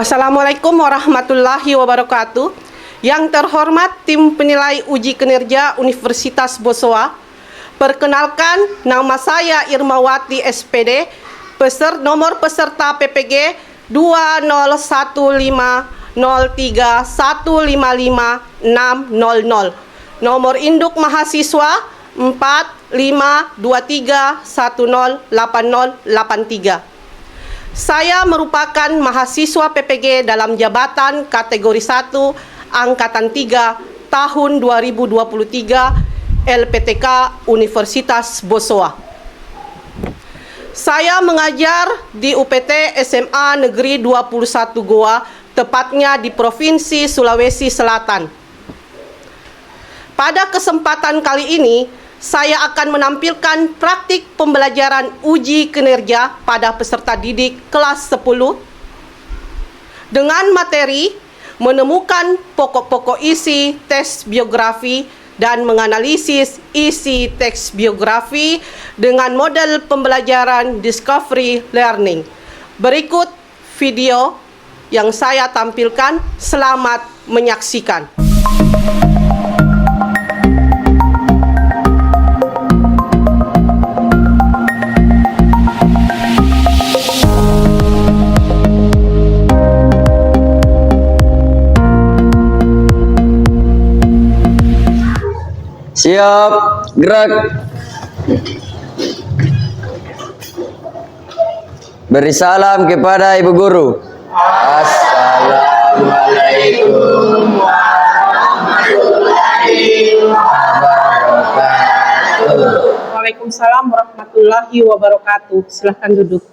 Assalamualaikum warahmatullahi wabarakatuh. Yang terhormat tim penilai uji kinerja Universitas Bosowa, perkenalkan nama saya Irmawati SPD, nomor peserta PPG 2015031555600, nomor induk mahasiswa 4523108083. Saya merupakan mahasiswa PPG dalam jabatan kategori 1 Angkatan 3 tahun 2023 LPTK Universitas Bosowa. Saya mengajar di UPT SMA Negeri 21 Goa, tepatnya di Provinsi Sulawesi Selatan. Pada kesempatan kali ini, saya akan menampilkan praktik pembelajaran uji kinerja pada peserta didik kelas 10 dengan materi menemukan pokok-pokok isi tes biografi dan menganalisis isi teks biografi dengan model pembelajaran discovery learning. Berikut video yang saya tampilkan. Selamat menyaksikan. Siap, gerak. Beri salam kepada Ibu Guru. Assalamualaikum warahmatullahi wabarakatuh. Waalaikumsalam warahmatullahi wabarakatuh. Silahkan duduk.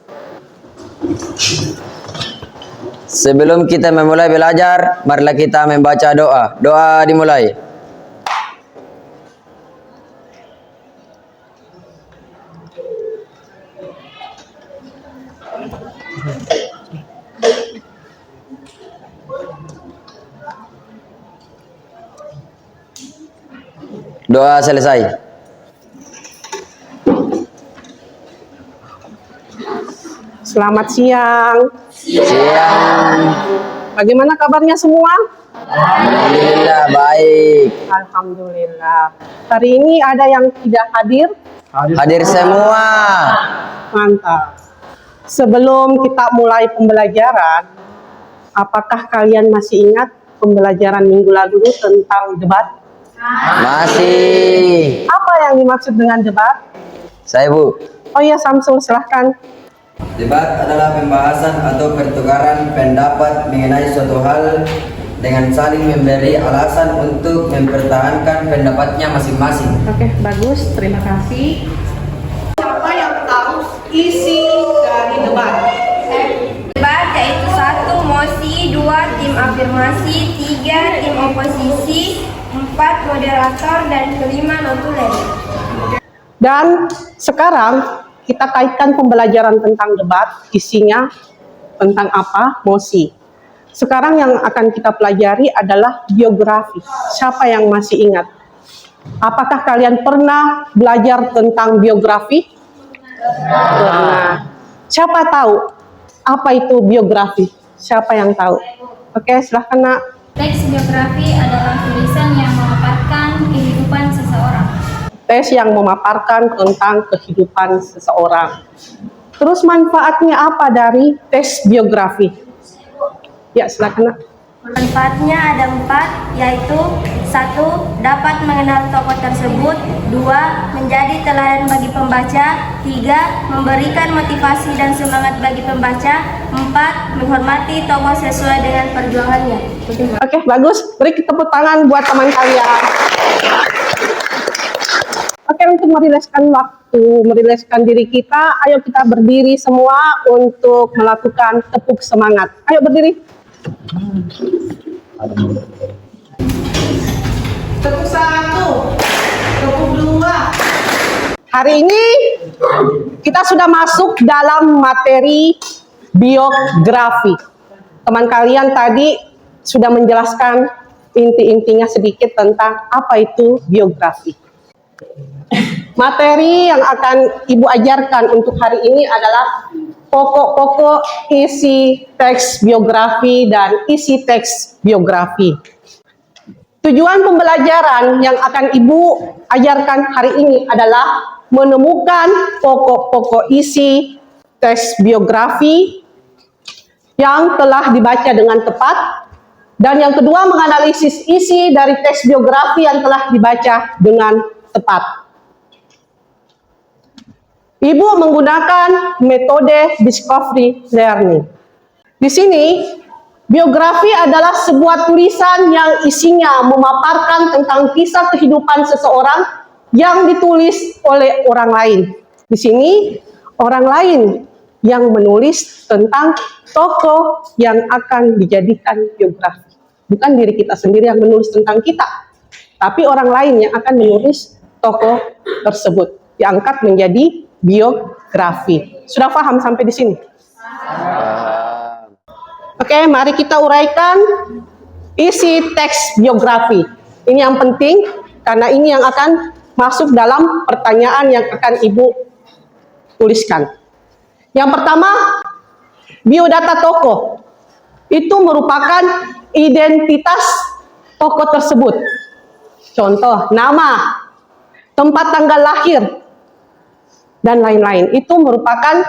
Sebelum kita memulai belajar, marilah kita membaca doa. Doa dimulai. Doa selesai. Selamat siang. Siang. Bagaimana kabarnya semua? Alhamdulillah baik. Alhamdulillah. Hari ini ada yang tidak hadir? Hadir semua. Mantap. Sebelum kita mulai pembelajaran, apakah kalian masih ingat pembelajaran minggu lalu tentang debat? Masih. Apa yang dimaksud dengan debat? Saya Bu. Oh iya, Samsul, silahkan. Debat adalah pembahasan atau pertukaran pendapat mengenai suatu hal dengan saling memberi alasan untuk mempertahankan pendapatnya masing-masing. Oke, bagus. Terima kasih. Siapa yang tahu isi dari debat? Debat yaitu 1. Mosi, 2. Tim afirmasi, 3. Tim oposisi, 4. Moderator, dan 5. Notulen. Dan sekarang kita kaitkan pembelajaran tentang debat, isinya tentang apa? Mosi. Sekarang yang akan kita pelajari adalah biografi. Siapa yang masih ingat? Apakah kalian pernah belajar tentang biografi? Pernah. Siapa tahu apa itu biografi? Siapa yang tahu? Oke, silahkan Nak. Teks biografi adalah tulisan yang memaparkan kehidupan seseorang. Tes yang memaparkan tentang kehidupan seseorang. Terus manfaatnya apa dari tes biografi? Ya, silakan Nak. Manfaatnya ada 4, yaitu 1. Dapat mengenal tokoh tersebut, 2. Menjadi teladan bagi pembaca, 3. Memberikan motivasi dan semangat bagi pembaca, 4. Menghormati tokoh sesuai dengan perjuangannya. Oke, bagus. Beri tepuk tangan buat teman kalian. Oke, untuk meriliskan waktu, meriliskan diri kita, ayo kita berdiri semua untuk melakukan tepuk semangat. Ayo berdiri. Tepuk 1, tepuk 2. Hari ini kita sudah masuk dalam materi biografi. Teman kalian tadi sudah menjelaskan inti-intinya sedikit tentang apa itu biografi. Materi yang akan Ibu ajarkan untuk hari ini adalah pokok-pokok isi teks biografi dan isi teks biografi. Tujuan pembelajaran yang akan Ibu ajarkan hari ini adalah menemukan pokok-pokok isi teks biografi yang telah dibaca dengan tepat, dan yang kedua menganalisis isi dari teks biografi yang telah dibaca dengan tepat. Ibu menggunakan metode discovery learning. Di sini, biografi adalah sebuah tulisan yang isinya memaparkan tentang kisah kehidupan seseorang yang ditulis oleh orang lain. Di sini, orang lain yang menulis tentang tokoh yang akan dijadikan biografi. Bukan diri kita sendiri yang menulis tentang kita, tapi orang lain yang akan menulis tokoh tersebut, diangkat menjadi biografi. Sudah paham sampai di sini? Oke, mari kita uraikan isi teks biografi. Ini yang penting karena ini yang akan masuk dalam pertanyaan yang akan Ibu tuliskan. Yang pertama, biodata tokoh. Itu merupakan identitas tokoh tersebut. Contoh, nama, tempat tanggal lahir, dan lain-lain. Itu merupakan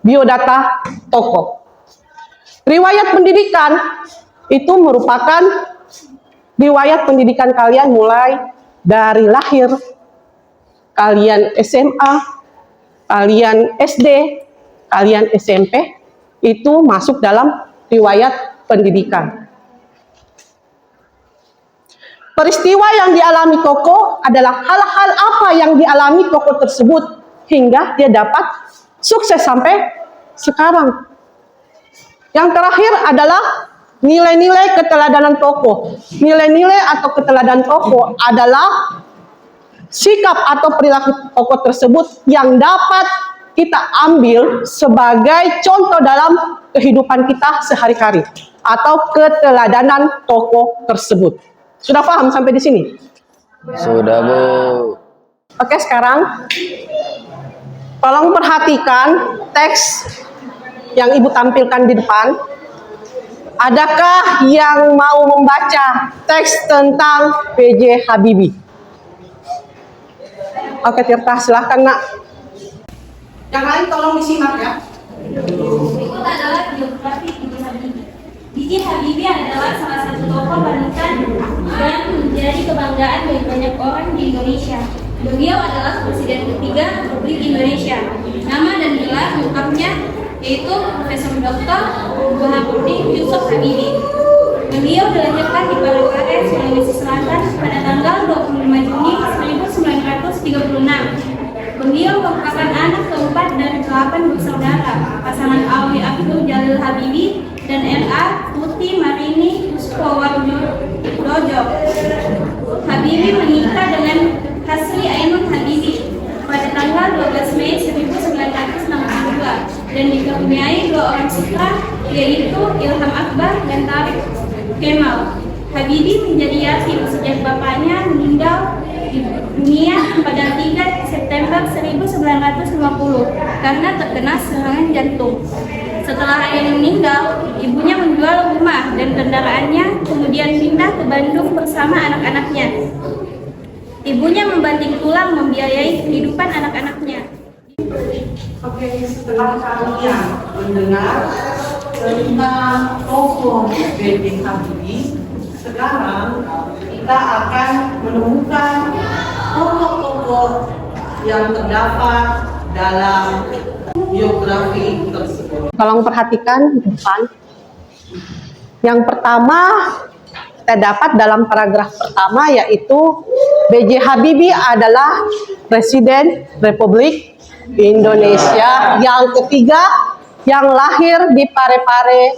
biodata tokoh. Riwayat pendidikan itu merupakan riwayat pendidikan kalian mulai dari lahir, kalian SMA, kalian SD, kalian SMP, itu masuk dalam riwayat pendidikan. Peristiwa yang dialami tokoh adalah hal-hal apa yang dialami tokoh tersebut hingga dia dapat sukses sampai sekarang. Yang terakhir adalah nilai-nilai keteladanan tokoh. Nilai-nilai atau keteladanan tokoh adalah sikap atau perilaku tokoh tersebut yang dapat kita ambil sebagai contoh dalam kehidupan kita sehari-hari atau keteladanan tokoh tersebut. Sudah paham sampai di sini? Sudah, Bu. Oke, sekarang tolong perhatikan teks yang Ibu tampilkan di depan. Adakah yang mau membaca teks tentang B.J. Habibie? Oke, Tirta, silahkan, Nak. Yang lain tolong disimak ya. Berikut adalah biografi B.J. Habibie. B.J. Habibie adalah salah satu tokoh wanita dan menjadi kebanggaan bagi banyak orang di Indonesia. Beliau adalah Presiden ketiga Republik Indonesia. Nama dan gelar lengkapnya yaitu Profesor Dr. Burhanuddin Yusuf Habibie. Beliau dilahirkan di Parepare, Sulawesi Selatan pada tanggal 25 Juni 1936. Beliau merupakan anak keempat dari 8 bersaudara, pasangan Alwi Abdul Jalil Habibie dan L.A. Tuti Marini Puspowardojo. Habibie menikah dengan Hasri Ainun Habibie pada tanggal 12 Mei 1962 dan dikaruniai 2 orang putra, yaitu Ilham Akbar dan Tarik Kemal. Habibie menjadi yatim sejak bapaknya meninggal dunia pada 3 September 1950 karena terkena serangan jantung. Setelah ayahnya meninggal, ibunya menjual rumah dan kendaraannya, kemudian pindah ke Bandung bersama anak-anaknya. Ibunya membanting tulang membiayai kehidupan anak-anaknya. Oke, setelah kalian mendengar tentang tokoh B.J. Habibie, sekarang kita akan menemukan tokoh-tokoh yang terdapat dalam biografi tersebut. Tolong perhatikan di depan. Yang pertama kita dapat dalam paragraf pertama, yaitu B.J. Habibie adalah Presiden Republik Indonesia yang ketiga yang lahir di Parepare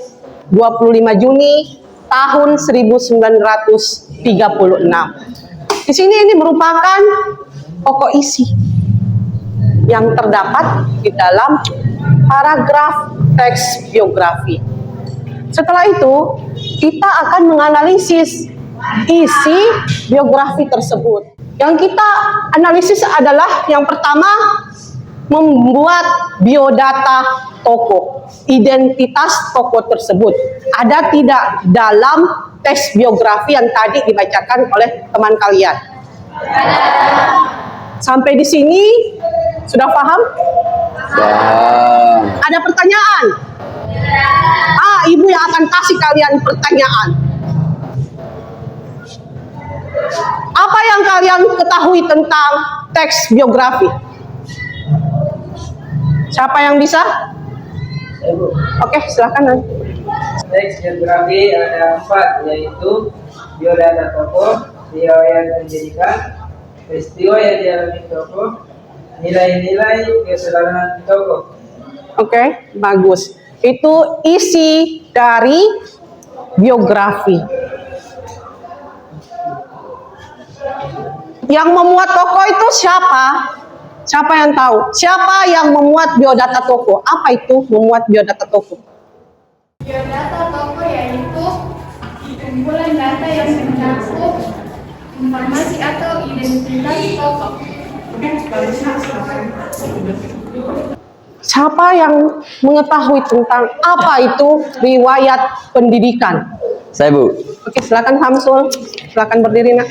25 Juni tahun 1936. Di sini ini merupakan pokok isi yang terdapat di dalam paragraf teks biografi. Setelah itu, kita akan menganalisis isi biografi tersebut. Yang kita analisis adalah yang pertama, membuat biodata tokoh. Identitas tokoh tersebut ada tidak dalam teks biografi yang tadi dibacakan oleh teman kalian? Sampai di sini sudah paham? Ada pertanyaan? Ibu yang akan kasih kalian pertanyaan. Apa yang kalian ketahui tentang teks biografi? Siapa yang bisa? Oke, silakan. Teks biografi ada 4, yaitu biodata tokoh, riwayat pendidikan, peristiwa yang dialami tokoh, nilai-nilai keteladanan tokoh. Oke, bagus. Itu isi dari biografi. Yang memuat tokoh itu siapa? Siapa yang tahu? Siapa yang memuat biodata tokoh? Apa itu memuat biodata tokoh? Biodata tokoh yaitu kumpulan data yang mencakup informasi atau identitas tokoh. Siapa yang mengetahui tentang apa itu riwayat pendidikan? Saya, Bu. Oke, silakan Samsul. Silakan berdiri, Nak.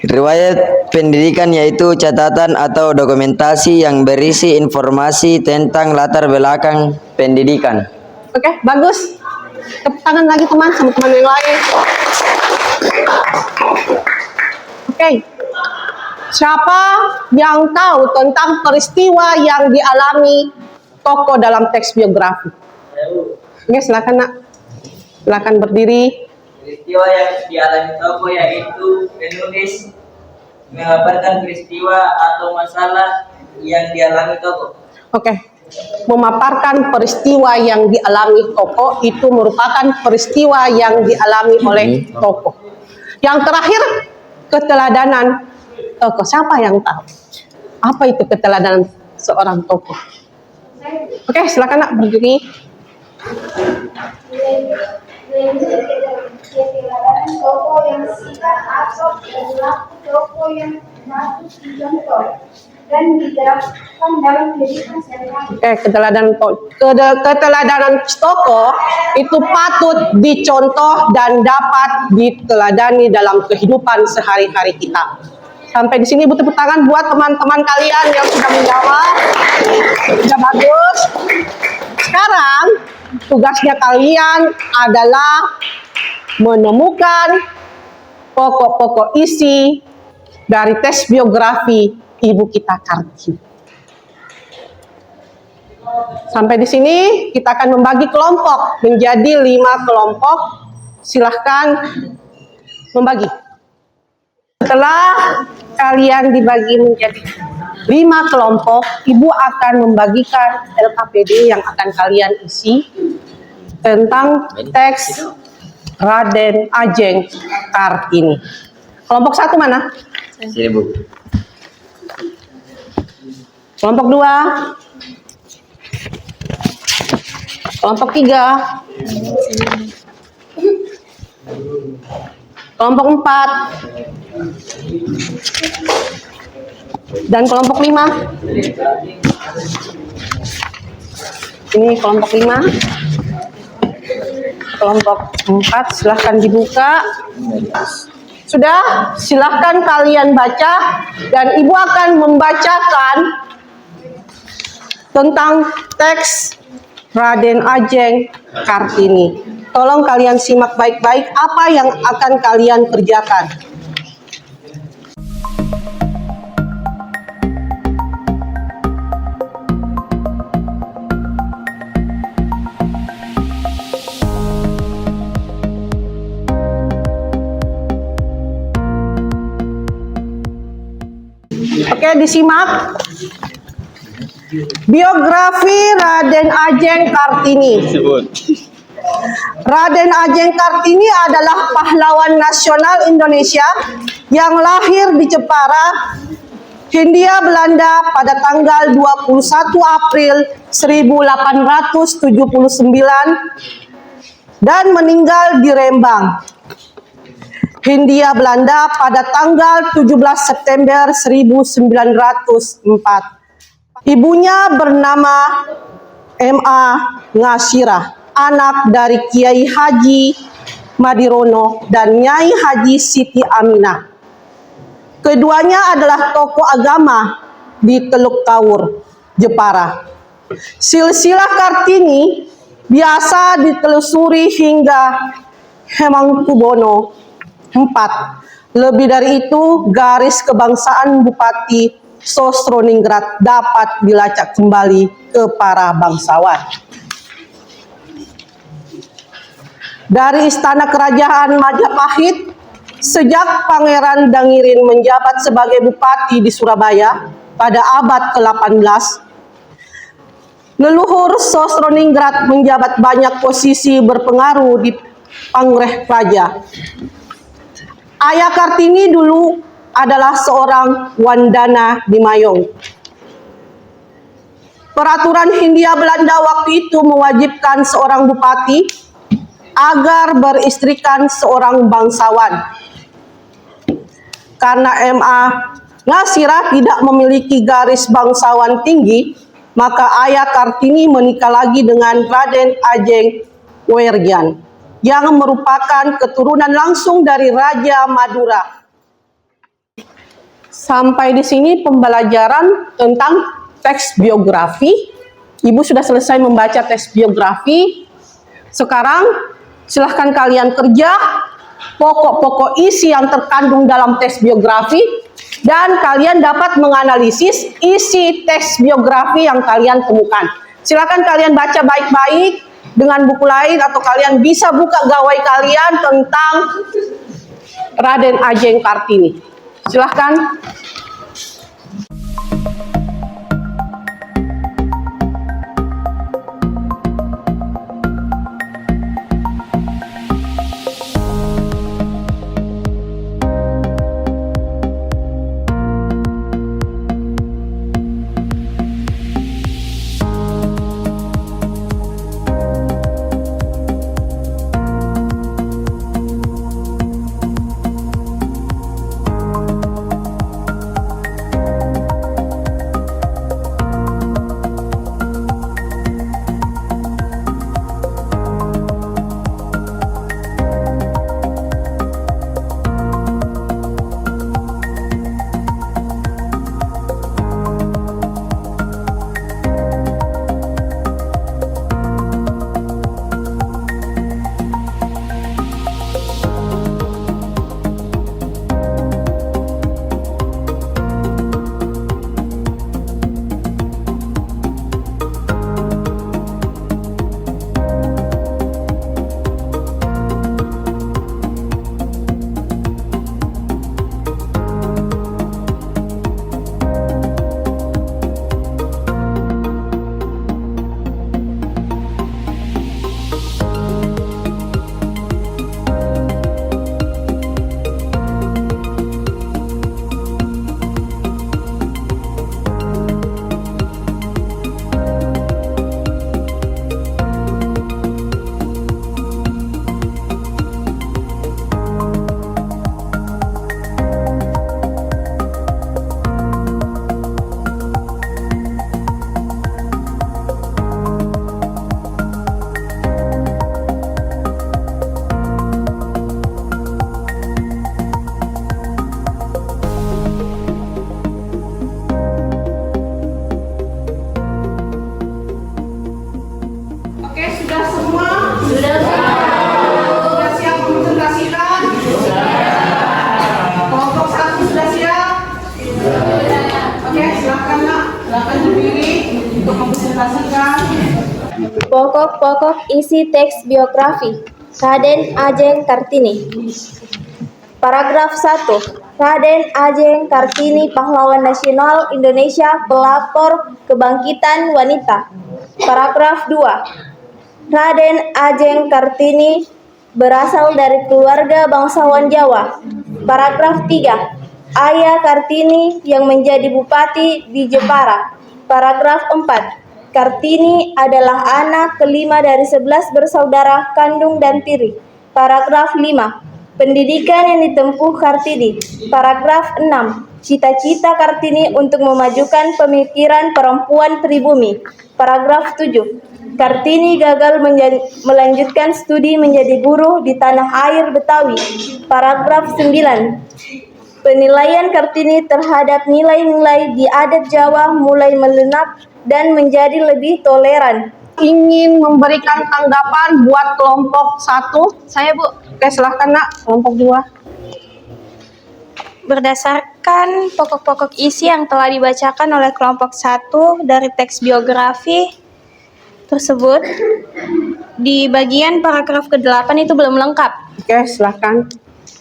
Riwayat pendidikan yaitu catatan atau dokumentasi yang berisi informasi tentang latar belakang pendidikan. Oke, bagus. Tepuk tangan lagi teman sama teman yang lain. Oke. Siapa yang tahu tentang peristiwa yang dialami tokoh dalam teks biografi? Oke, silakan, Nak. Silakan berdiri. Peristiwa yang dialami tokoh yaitu penulis mengabarkan peristiwa atau masalah yang dialami tokoh. Oke. Memaparkan peristiwa yang dialami tokoh itu merupakan peristiwa yang dialami oleh tokoh. Yang terakhir, keteladanan tokoh. Siapa yang tahu? Apa itu keteladanan seorang tokoh? Oke, silakan, Nak, berdiri. Keteladanan tokoh yang sifat atau perilaku tokoh yang patut dicontoh dan diterapkan dalam kehidupan sehari-hari. Keteladanan tokoh itu patut dicontoh dan dapat diteladani dalam kehidupan sehari-hari kita. Sampai di sini butuh tepuk tangan buat teman-teman kalian yang sudah menjawab. Sudah bagus. Sekarang tugasnya kalian adalah menemukan pokok-pokok isi dari tes biografi ibu kita Kartini. Sampai di sini kita akan membagi kelompok menjadi 5 kelompok. Silahkan membagi. Setelah kalian dibagi menjadi 5 kelompok, ibu akan membagikan LKPD yang akan kalian isi tentang teks Raden Ajeng Kartini. Kelompok 1 mana? Sini, Bu. Kelompok 2. Kelompok 3. Kelompok 4. Dan kelompok 5. Ini kelompok 5. Kelompok 4 silahkan dibuka. Sudah, silahkan kalian baca dan ibu akan membacakan tentang teks Raden Ajeng Kartini. Tolong kalian simak baik-baik apa yang akan kalian kerjakan. Oke, disimak. Biografi Raden Ajeng Kartini. Raden Ajeng Kartini adalah pahlawan nasional Indonesia yang lahir di Jepara, Hindia Belanda pada tanggal 21 April 1879 dan meninggal di Rembang, Hindia Belanda pada tanggal 17 September 1904. Ibunya bernama MA Ngasirah, anak dari Kiai Haji Madirono dan Nyai Haji Siti Aminah. Keduanya adalah tokoh agama di Teluk Kawur, Jepara. Silsilah Kartini biasa ditelusuri hingga Hemangkubuwono IV. Lebih dari itu, garis kebangsaan Bupati Sosroningrat dapat dilacak kembali ke para bangsawan. Dari Istana Kerajaan Majapahit, sejak Pangeran Dangirin menjabat sebagai bupati di Surabaya pada abad ke-18, leluhur Sosroningrat menjabat banyak posisi berpengaruh di Pangreh Praja. Ayah Kartini dulu adalah seorang Wandana di Mayong. Peraturan Hindia Belanda waktu itu mewajibkan seorang bupati agar beristrikan seorang bangsawan. Karena MA Ngasirah tidak memiliki garis bangsawan tinggi, maka ayah Kartini menikah lagi dengan Raden Ajeng Wergian yang merupakan keturunan langsung dari Raja Madura. Sampai di sini pembelajaran tentang teks biografi. Ibu sudah selesai membaca teks biografi. Sekarang silahkan kalian kerja pokok-pokok isi yang terkandung dalam teks biografi dan kalian dapat menganalisis isi teks biografi yang kalian temukan. Silakan kalian baca baik-baik dengan buku lain atau kalian bisa buka gawai kalian tentang Raden Ajeng Kartini. Silahkan. Oke, sudah semua? Sudah siap mempresentasikan? Kelompok 1 sudah siap? Oke, silakan Nak. Silakan berdiri untuk mempresentasikan. Pokok-pokok isi teks biografi Raden Ajeng Kartini. Paragraf 1. Raden Ajeng Kartini, pahlawan nasional Indonesia, pelopor kebangkitan wanita. Paragraf 2. Raden Ajeng Kartini berasal dari keluarga bangsawan Jawa. Paragraf 3. Ayah Kartini yang menjadi bupati di Jepara. Paragraf 4. Kartini adalah anak kelima dari 11 bersaudara kandung dan tiri. Paragraf 5. Pendidikan yang ditempuh Kartini. Paragraf 6. Cita-cita Kartini untuk memajukan pemikiran perempuan pribumi. Paragraf 7. Kartini gagal melanjutkan studi menjadi guru di tanah air Betawi. Paragraf 9. Penilaian Kartini terhadap nilai-nilai di adat Jawa mulai melunak dan menjadi lebih toleran. Ingin memberikan tanggapan buat kelompok 1. Saya Bu. Oke, silahkan Nak, kelompok 2. Berdasarkan pokok-pokok isi yang telah dibacakan oleh kelompok 1 dari teks biografi tersebut, di bagian paragraf ke-8 itu belum lengkap. Oke, silahkan.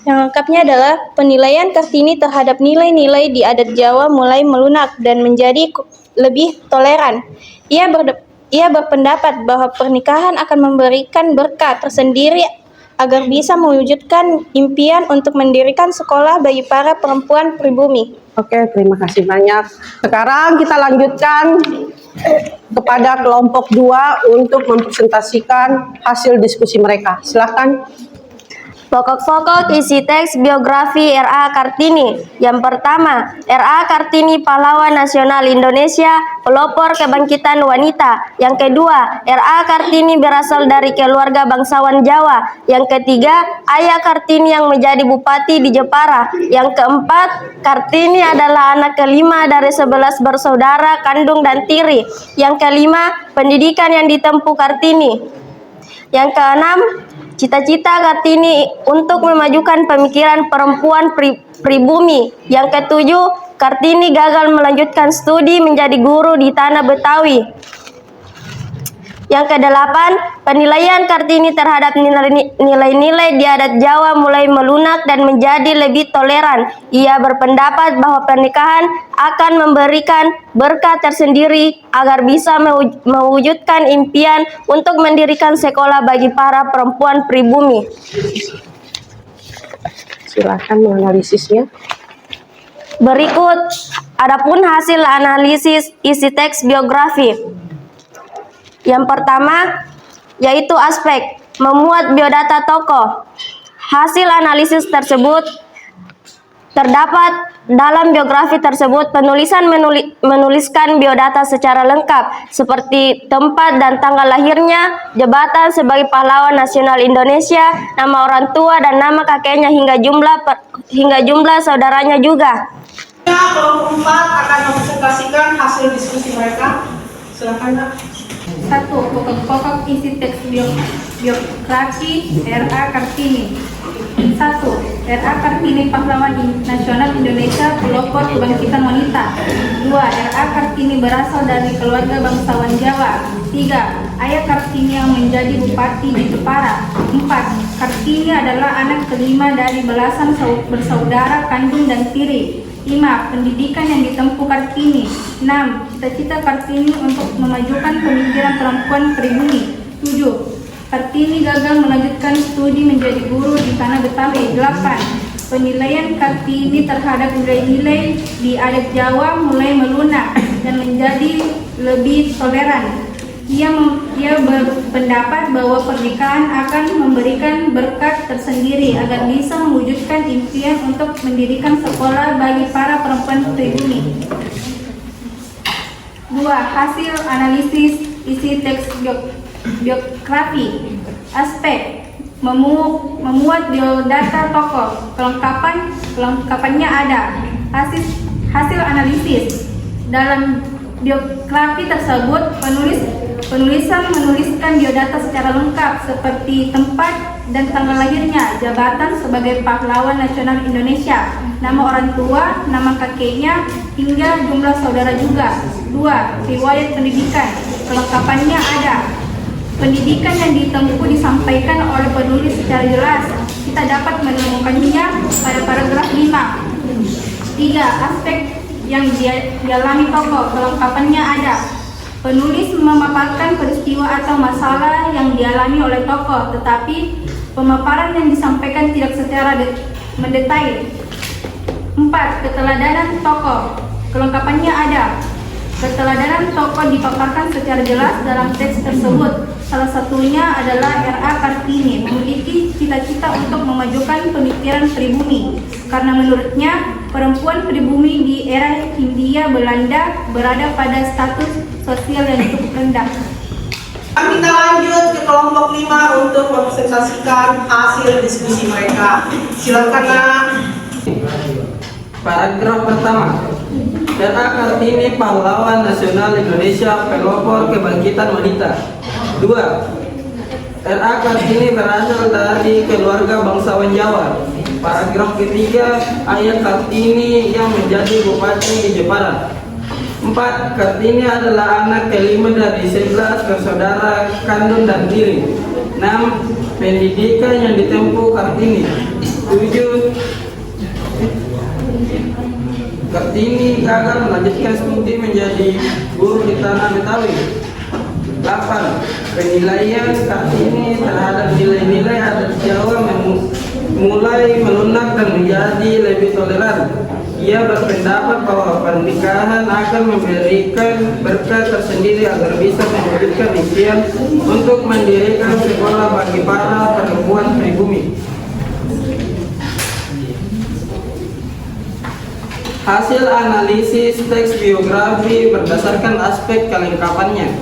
Yang lengkapnya adalah penilaian Kartini terhadap nilai-nilai di adat Jawa mulai melunak dan menjadi lebih toleran. Ia berpendapat bahwa pernikahan akan memberikan berkah tersendiri agar bisa mewujudkan impian untuk mendirikan sekolah bagi para perempuan pribumi. Oke, terima kasih banyak. Sekarang kita lanjutkan kepada kelompok 2 untuk mempresentasikan hasil diskusi mereka. Silahkan. Pokok-pokok isi teks biografi R.A. Kartini. Yang pertama, R.A. Kartini pahlawan nasional Indonesia, pelopor kebangkitan wanita. Yang kedua, R.A. Kartini berasal dari keluarga bangsawan Jawa. Yang ketiga, ayah Kartini yang menjadi bupati di Jepara. Yang keempat, Kartini adalah anak kelima dari 11 bersaudara kandung dan tiri. Yang kelima, pendidikan yang ditempuh Kartini. Yang keenam, cita-cita Kartini untuk memajukan pemikiran perempuan pribumi. Yang ketujuh, Kartini gagal melanjutkan studi menjadi guru di tanah Betawi. Yang kedelapan, penilaian Kartini terhadap nilai-nilai di adat Jawa mulai melunak dan menjadi lebih toleran. Ia berpendapat bahwa pernikahan akan memberikan berkah tersendiri agar bisa mewujudkan impian untuk mendirikan sekolah bagi para perempuan pribumi. Silakan menganalisisnya. Berikut adapun hasil analisis isi teks biografi. Yang pertama, yaitu aspek memuat biodata tokoh. Hasil analisis tersebut terdapat dalam biografi tersebut. Penulisan menuliskan biodata secara lengkap seperti tempat dan tanggal lahirnya, jabatan sebagai pahlawan nasional Indonesia, nama orang tua dan nama kakeknya hingga jumlah saudaranya juga. Kelompok 4 akan mempresentasikan hasil diskusi mereka. Silakan, Nak. 1. Pokok-pokok isi teks biografi R.A. Kartini. 1. R.A. Kartini pahlawan nasional Indonesia, pelopor kebangkitan wanita. 2. R.A. Kartini berasal dari keluarga bangsawan Jawa. 3. Ayah Kartini yang menjadi bupati di Jepara. 4. Kartini adalah anak kelima dari belasan bersaudara kandung dan tiri. 5. Pendidikan yang ditempuh Kartini. 6. Cita-cita Kartini untuk memajukan pemikiran perempuan pribumi. 7. Kartini gagal melanjutkan studi menjadi guru di tanah Betawi. 8. Penilaian Kartini terhadap nilai-nilai di adat Jawa mulai melunak dan menjadi lebih toleran. Ia berpendapat bahwa pernikahan akan memberikan berkat tersendiri agar bisa mewujudkan impian untuk mendirikan sekolah bagi para perempuan pribumi. 2. Hasil analisis isi teks biografi. Aspek memuat biodata tokoh. Kelengkapannya ada. Hasil analisis. Dalam biografi tersebut, penulisan menuliskan biodata secara lengkap seperti tempat dan tanggal lahirnya, jabatan sebagai pahlawan nasional Indonesia, nama orang tua, nama kakeknya, hingga jumlah saudara juga. 2. Riwayat pendidikan. Kelengkapannya ada. Pendidikan yang ditempuh disampaikan oleh penulis secara jelas. Kita dapat menemukannya pada paragraf 5. 3. Aspek yang dialami tokoh. Kelengkapannya ada. Penulis memaparkan peristiwa atau masalah yang dialami oleh tokoh, tetapi pemaparan yang disampaikan tidak secara mendetail. 4. Keteladanan tokoh. Kelengkapannya ada. Keteladanan tokoh dipaparkan secara jelas dalam teks tersebut. Salah satunya adalah R.A. Kartini memiliki cita-cita untuk memajukan pemikiran pribumi. Karena menurutnya, perempuan pribumi di era Hindia Belanda berada pada status sosial yang cukup rendah. Kita lanjut ke kelompok 5 untuk mempresentasikan hasil diskusi mereka. Silakan nak. Paragraf pertama. RA Kartini pahlawan nasional Indonesia pelopor kebangkitan wanita. 2. RA Kartini berasal dari keluarga bangsawan Jawa. Paragraf ketiga, ayah Kartini yang menjadi bupati di Jepara. 4. Kartini adalah anak kelima dari 11 bersaudara kandung dan tiri. 6. Pendidikan yang ditempuh Kartini. 7. Kartini gagal melanjutkan studi menjadi guru di tanah Betawi. 8. Penilaian Kartini terhadap nilai-nilai adat Jawa mulai melunak dan menjadi lebih toleran. Ia berpendapat bahwa pernikahan akan memberikan berkat tersendiri agar bisa mewujudkan impian untuk mendirikan sekolah bagi para perempuan pribumi. Hasil analisis teks biografi berdasarkan aspek kelengkapannya.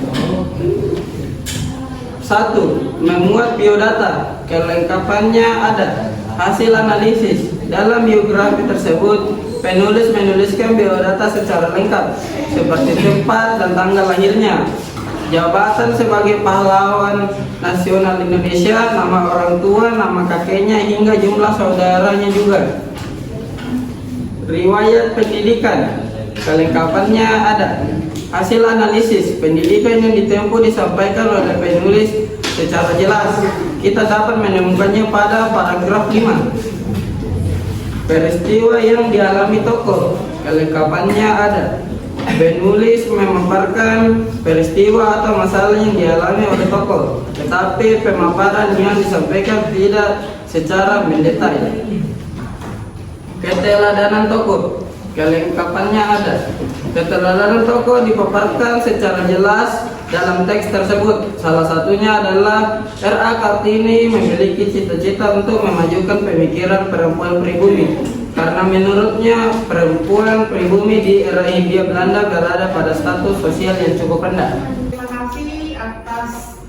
1. Memuat biodata. Kelengkapannya ada. Hasil analisis. Dalam biografi tersebut, penulis menuliskan biodata secara lengkap, seperti tempat dan tanggal lahirnya, jabatan sebagai pahlawan nasional Indonesia, nama orang tua, nama kakeknya, hingga jumlah saudaranya juga. Riwayat pendidikan. Kelengkapannya ada. Hasil analisis. Pendidikan yang ditempuh disampaikan oleh penulis secara jelas. Kita dapat menemukannya pada paragraf 5. Peristiwa yang dialami tokoh. Kelengkapannya ada. Penulis memaparkan peristiwa atau masalah yang dialami oleh tokoh, tetapi pemaparan yang disampaikan tidak secara mendetail. Keteladanan tokoh. Kelengkapannya ada. Keteladanan tokoh dipaparkan secara jelas dalam teks tersebut. Salah satunya adalah RA Kartini memiliki cita-cita untuk memajukan pemikiran perempuan pribumi, karena menurutnya perempuan pribumi di era Hindia Belanda berada pada status sosial yang cukup rendah. Terima kasih atas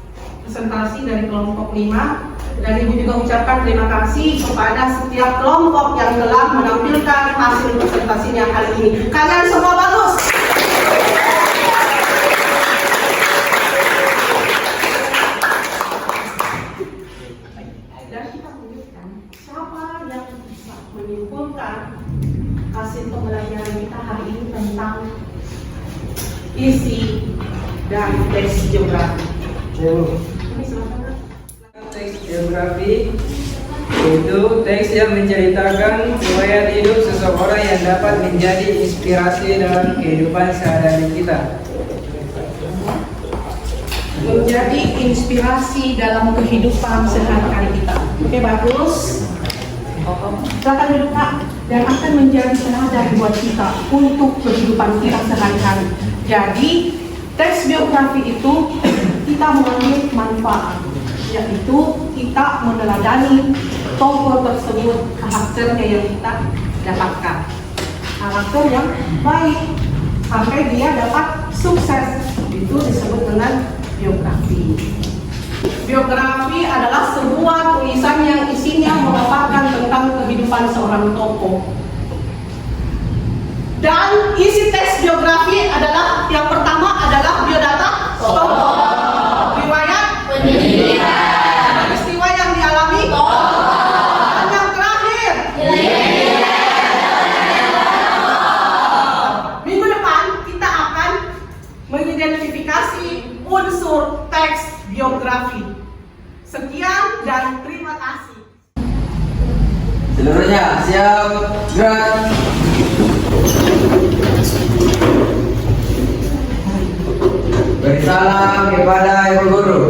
presentasi dari kelompok 5. Dan Ibu juga ucapkan terima kasih kepada setiap kelompok yang telah menampilkan hasil presentasinya kali ini. Kalian semua bagus. Dan kita tunjukkan siapa yang bisa menyimpulkan hasil pembelajaran kita hari ini tentang isi dan teks geografi. Ini silakan. Teks geografi itu teks yang menceritakan riwayat hidup seseorang yang dapat menjadi inspirasi dalam kehidupan sehari-hari kita. Menjadi inspirasi dalam kehidupan sehari-hari kita. Oke, bagus. Silakan duduk, Kak. Dan akan menjadi teladan buat kita untuk kehidupan kita sehari-hari. Jadi, teks biografi itu kita mengambil manfaat, yaitu kita meneladani tokoh tersebut, karakternya yang kita dapatkan, karakter yang baik sampai dia dapat sukses. Itu disebut dengan biografi. Biografi adalah sebuah tulisan yang isinya memaparkan tentang kehidupan seorang tokoh. Dan isi teks biografi adalah yang pertama adalah biodata tokoh, riwayat pendidikan, peristiwa yang dialami tokoh, dan yang terakhir minggu depan kita akan mengidentifikasi unsur teks biografi. Sekian dan terima kasih. Seluruhnya siap, gerak. Beri salam kepada Ibu Guru.